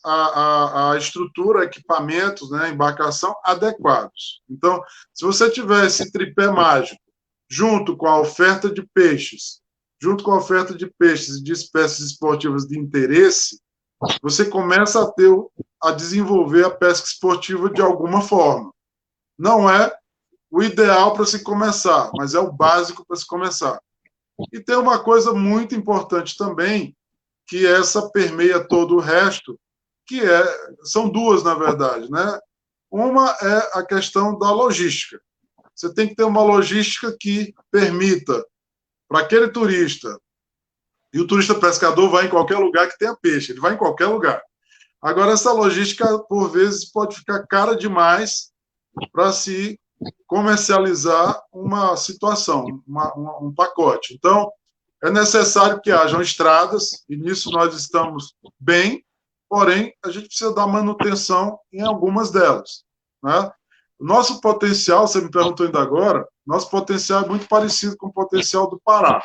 a estrutura, equipamentos, né, embarcação adequados. Então, se você tiver esse tripé mágico, junto com a oferta de peixes, e de espécies esportivas de interesse, você começa a desenvolver a pesca esportiva de alguma forma. Não é o ideal para se começar, mas é o básico para se começar. E tem uma coisa muito importante também, que essa permeia todo o resto, que são duas, na verdade, né? Uma é a questão da logística. Você tem que ter uma logística que permita para aquele turista, e o turista pescador vai em qualquer lugar que tenha peixe, ele vai em qualquer lugar. Agora, essa logística, por vezes, pode ficar cara demais para se comercializar uma situação, um pacote. Então, é necessário que hajam estradas, e nisso nós estamos bem, porém, a gente precisa dar manutenção em algumas delas, né? O nosso potencial, você me perguntou ainda agora, nosso potencial é muito parecido com o potencial do Pará.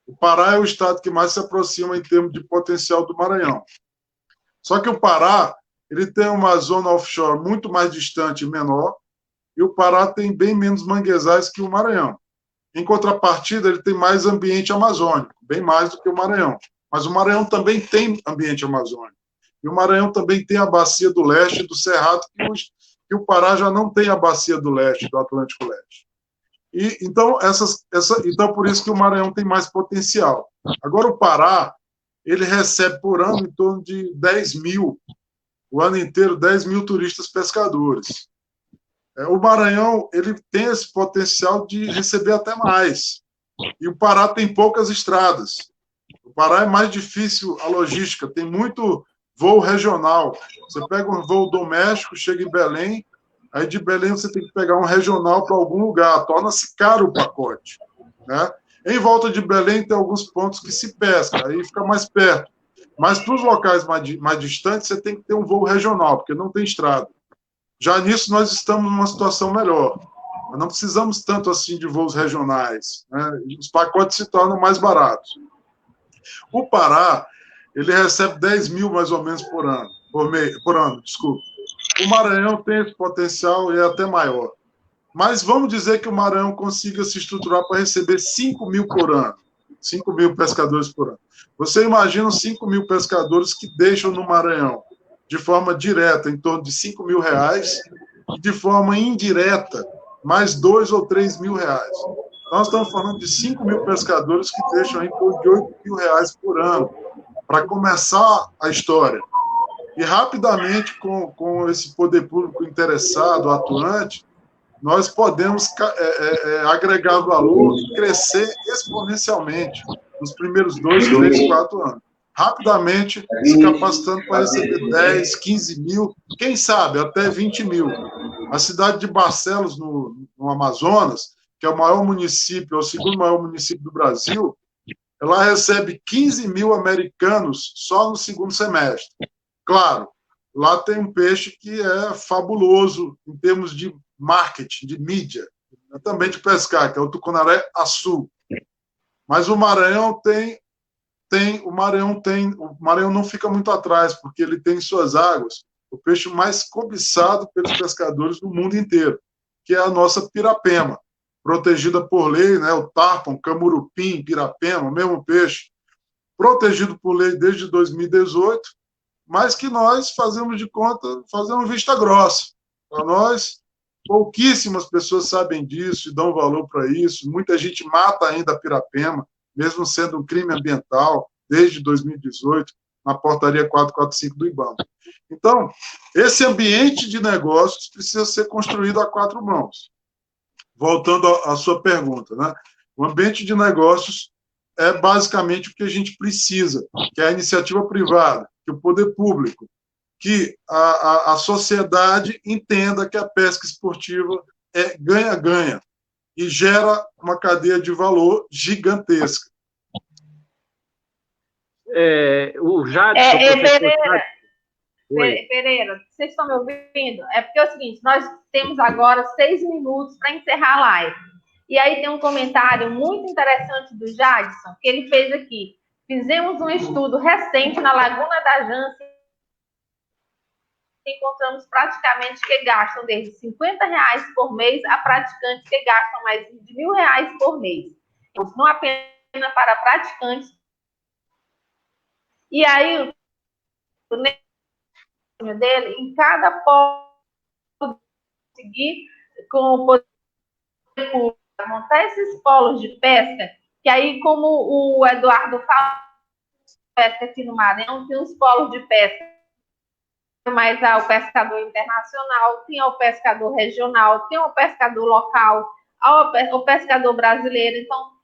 O Pará é o estado que mais se aproxima em termos de potencial do Maranhão. Só que o Pará, ele tem uma zona offshore muito mais distante e menor, e o Pará tem bem menos manguezais que o Maranhão. Em contrapartida, ele tem mais ambiente amazônico, bem mais do que o Maranhão. Mas o Maranhão também tem ambiente amazônico. E o Maranhão também tem a bacia do leste e do Cerrado, que o Pará já não tem a bacia do leste, do Atlântico Leste. E, então, então, por isso que o Maranhão tem mais potencial. Agora, o Pará, ele recebe por ano em torno de 10 mil, o ano inteiro, 10 mil turistas pescadores. O Maranhão ele tem esse potencial de receber até mais. E o Pará tem poucas estradas. O Pará é mais difícil a logística, tem muito voo regional. Você pega um voo doméstico, chega em Belém, aí de Belém você tem que pegar um regional para algum lugar, torna-se caro o pacote, né? Em volta de Belém tem alguns pontos que se pesca, aí fica mais perto. Mas para os locais mais distantes, você tem que ter um voo regional, porque não tem estrada. Já nisso, nós estamos numa situação melhor. Nós não precisamos tanto assim de voos regionais, né? Os pacotes se tornam mais baratos. O Pará, ele recebe 10 mil mais ou menos por ano, desculpa. O Maranhão tem esse potencial e é até maior. Mas vamos dizer que o Maranhão consiga se estruturar para receber 5 mil por ano. 5 mil pescadores por ano. Você imagina os 5 mil pescadores que deixam no Maranhão de forma direta, em torno de 5 mil reais, e de forma indireta, mais 2 ou 3 mil reais. Nós estamos falando de 5 mil pescadores que deixam em torno de 8 mil reais por ano, para começar a história. E rapidamente, com esse poder público interessado, atuante, nós podemos agregar valor e crescer exponencialmente nos primeiros 2, 3, 4 anos. Rapidamente se capacitando para receber 10, 15 mil, quem sabe até 20 mil. A cidade de Barcelos, no Amazonas, que é o maior município, é o segundo maior município do Brasil, ela recebe 15 mil americanos só no segundo semestre. Claro, lá tem um peixe que é fabuloso em termos de marketing, de mídia, também de pescar, que é o tucunaré-açu. Mas o Maranhão o Maranhão não fica muito atrás, porque ele tem em suas águas o peixe mais cobiçado pelos pescadores do mundo inteiro, que é a nossa pirapema, protegida por lei, né, o tarpon, camurupim, pirapema, o mesmo peixe, protegido por lei desde 2018, mas que nós fazemos de conta, fazemos vista grossa. Para nós, pouquíssimas pessoas sabem disso e dão valor para isso. Muita gente mata ainda a pirapema, mesmo sendo um crime ambiental, desde 2018, na portaria 445 do IBAMA. Então, esse ambiente de negócios precisa ser construído a 4 mãos. Voltando à sua pergunta, né? O ambiente de negócios é basicamente o que a gente precisa, que é a iniciativa privada, que o poder público, que a sociedade entenda que a pesca esportiva é ganha-ganha e gera uma cadeia de valor gigantesca. O Jadson... Pereira, vocês estão me ouvindo? É porque é o seguinte, nós temos agora 6 minutos para encerrar a live. E aí tem um comentário muito interessante do Jadson, que ele fez aqui. Fizemos um estudo recente na Laguna da Jância e encontramos praticantes que gastam desde R$50 por mês a praticantes que gastam mais de R$1.000 por mês. Não apenas para praticantes. E aí, o negócio dele, em cada polo seguir com o poder público, montar esses polos de pesca, que aí, como o Eduardo fala, pesca aqui no Maranhão, tem os polos de pesca, mas há o pescador internacional, tem o pescador regional, tem o pescador local, há o pescador brasileiro. Então,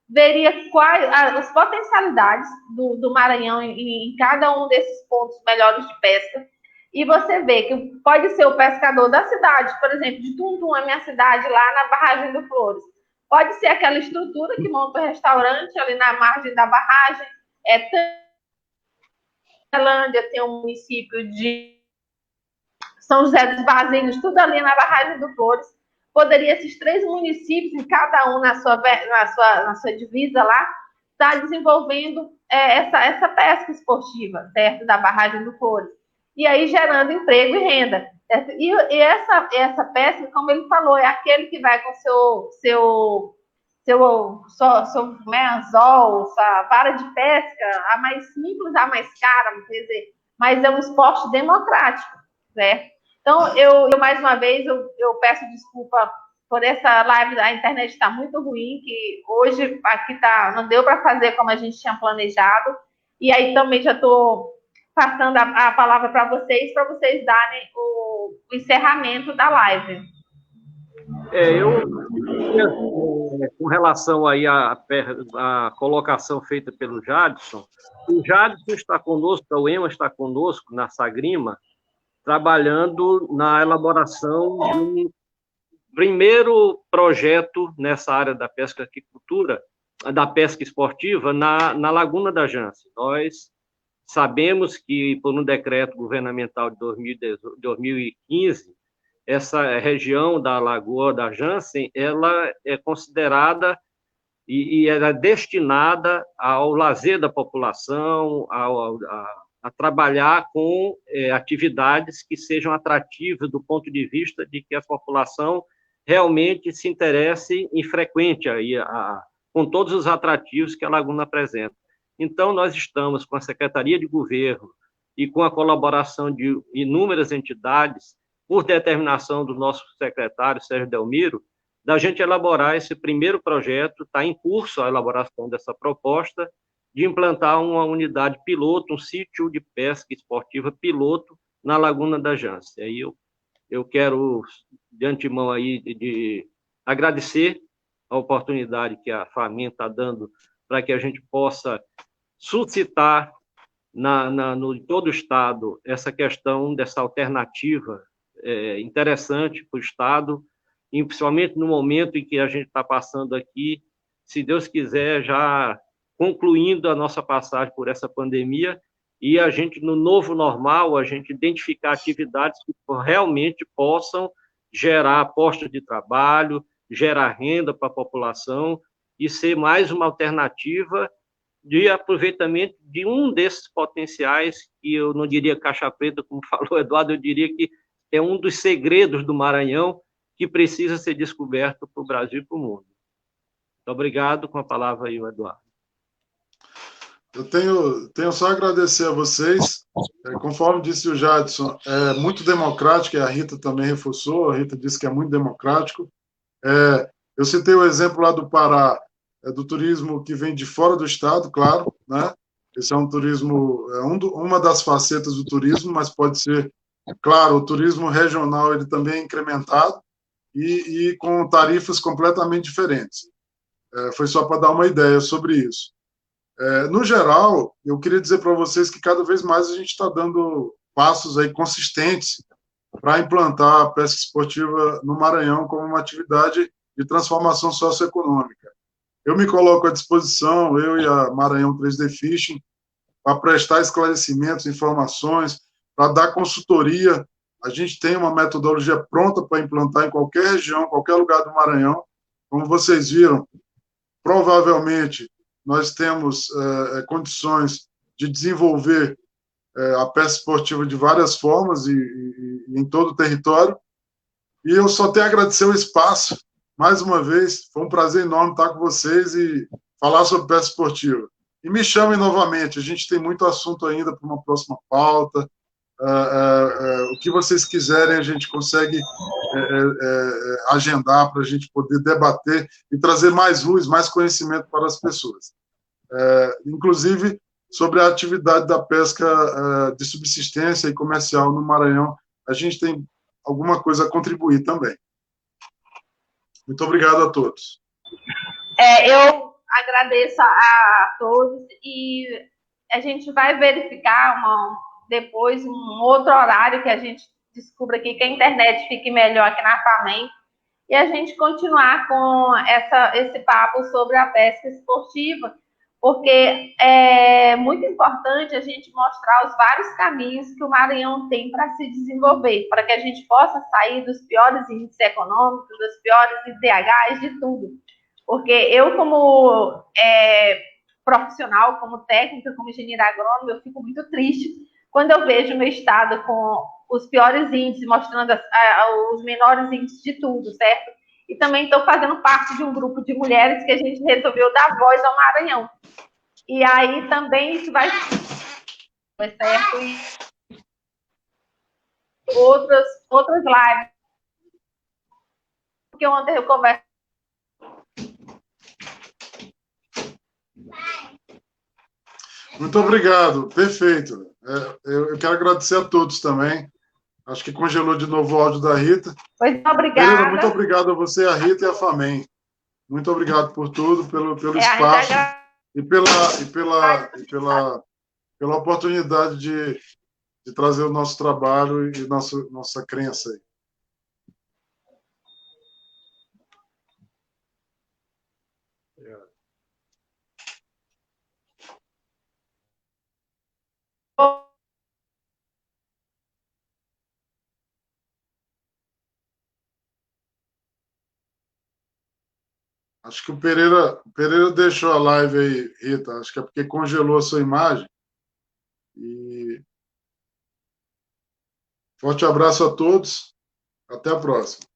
veria quais as potencialidades do Maranhão em cada um desses pontos melhores de pesca. E você vê que pode ser o pescador da cidade, por exemplo, de Tuntum, a minha cidade, lá na barragem do Flores. Pode ser aquela estrutura que monta o restaurante ali na margem da barragem. Tailândia tem um município de São José dos Varzeiros, tudo ali na barragem do Flores. Poderia esses 3 municípios, em cada um na sua divisa lá, estar desenvolvendo essa pesca esportiva, certo? Da barragem do Flores. E aí gerando emprego e renda. Certo? E essa pesca, como ele falou, é aquele que vai com seu anzol, sua vara de pesca, a mais simples, a mais cara, quer dizer, mas é um esporte democrático, certo? Então, eu mais uma vez, eu peço desculpa por essa live, a internet está muito ruim, que hoje aqui não deu para fazer como a gente tinha planejado, e aí também já estou passando a palavra para vocês darem o encerramento da live. Com relação aí à colocação feita pelo Jadson, o Jadson está conosco, a UEMA está conosco na Sagrima, trabalhando na elaboração de um primeiro projeto nessa área da pesca aquicultura, da pesca esportiva, na Laguna da Jance. Nós sabemos que, por um decreto governamental de 2015, essa região da Lagoa da Jansen, ela é considerada e era destinada ao lazer da população, a trabalhar com atividades que sejam atrativas do ponto de vista de que a população realmente se interesse em frequente com todos os atrativos que a Laguna apresenta. Então, nós estamos com a Secretaria de Governo e com a colaboração de inúmeras entidades, por determinação do nosso secretário, Sérgio Delmiro, da gente elaborar esse primeiro projeto. Está em curso a elaboração dessa proposta de implantar uma unidade piloto, um sítio de pesca esportiva piloto na Laguna da Jance. Aí eu quero, de antemão, aí, de agradecer a oportunidade que a FAMIM está dando para que a gente possa suscitar em todo o Estado essa questão dessa alternativa interessante para o Estado, e principalmente no momento em que a gente está passando aqui, se Deus quiser, já concluindo a nossa passagem por essa pandemia, e a gente, no novo normal, a gente identificar atividades que realmente possam gerar postos de trabalho, gerar renda para a população e ser mais uma alternativa de aproveitamento de um desses potenciais, que eu não diria caixa preta, como falou o Eduardo, eu diria que é um dos segredos do Maranhão que precisa ser descoberto para o Brasil e para o mundo. Muito obrigado. Com a palavra aí, o Eduardo. Eu tenho só a agradecer a vocês. Conforme disse o Jadson, é muito democrático, e a Rita também reforçou, a Rita disse que é muito democrático. Eu citei o exemplo lá do Pará, do turismo que vem de fora do estado, claro, né? Esse é um turismo, uma das facetas do turismo, mas pode ser, claro, o turismo regional ele também é incrementado e com tarifas completamente diferentes. Foi só para dar uma ideia sobre isso. No geral, eu queria dizer para vocês que cada vez mais a gente está dando passos aí consistentes para implantar a pesca esportiva no Maranhão como uma atividade de transformação socioeconômica. Eu me coloco à disposição, eu e a Maranhão 3D Fishing, para prestar esclarecimentos, informações, para dar consultoria. A gente tem uma metodologia pronta para implantar em qualquer região, qualquer lugar do Maranhão. Como vocês viram, provavelmente nós temos condições de desenvolver a pesca esportiva de várias formas e em todo o território. E eu só tenho a agradecer o espaço. Mais uma vez, foi um prazer enorme estar com vocês e falar sobre pesca esportiva. E me chamem novamente, a gente tem muito assunto ainda para uma próxima pauta. O que vocês quiserem, a gente consegue agendar para a gente poder debater e trazer mais luz, mais conhecimento para as pessoas. Inclusive, sobre a atividade da pesca de subsistência e comercial no Maranhão, a gente tem alguma coisa a contribuir também. Muito obrigado a todos. Eu agradeço a todos e a gente vai verificar depois um outro horário que a gente descubra aqui que a internet fique melhor aqui na FAMEM e a gente continuar com esse papo sobre a pesca esportiva, porque é muito importante a gente mostrar os vários caminhos que o Maranhão tem para se desenvolver, para que a gente possa sair dos piores índices econômicos, dos piores IDHs, de tudo. Porque eu, como profissional, como técnica, como engenheira agrônoma, eu fico muito triste quando eu vejo o meu estado com os piores índices, mostrando os menores índices de tudo, certo? E também estou fazendo parte de um grupo de mulheres que a gente resolveu dar voz ao Maranhão. E aí também isso vai certo? E outras lives. Porque ontem eu converso. Muito obrigado, perfeito. Eu quero agradecer a todos também. Acho que congelou de novo o áudio da Rita. Pois obrigada. Pereira, muito obrigado a você, a Rita e a Famem. Muito obrigado por tudo, pelo espaço e pela oportunidade de trazer o nosso trabalho e nossa crença aí. Acho que o Pereira deixou a live aí, Rita. Acho que é porque congelou a sua imagem. E forte abraço a todos. Até a próxima.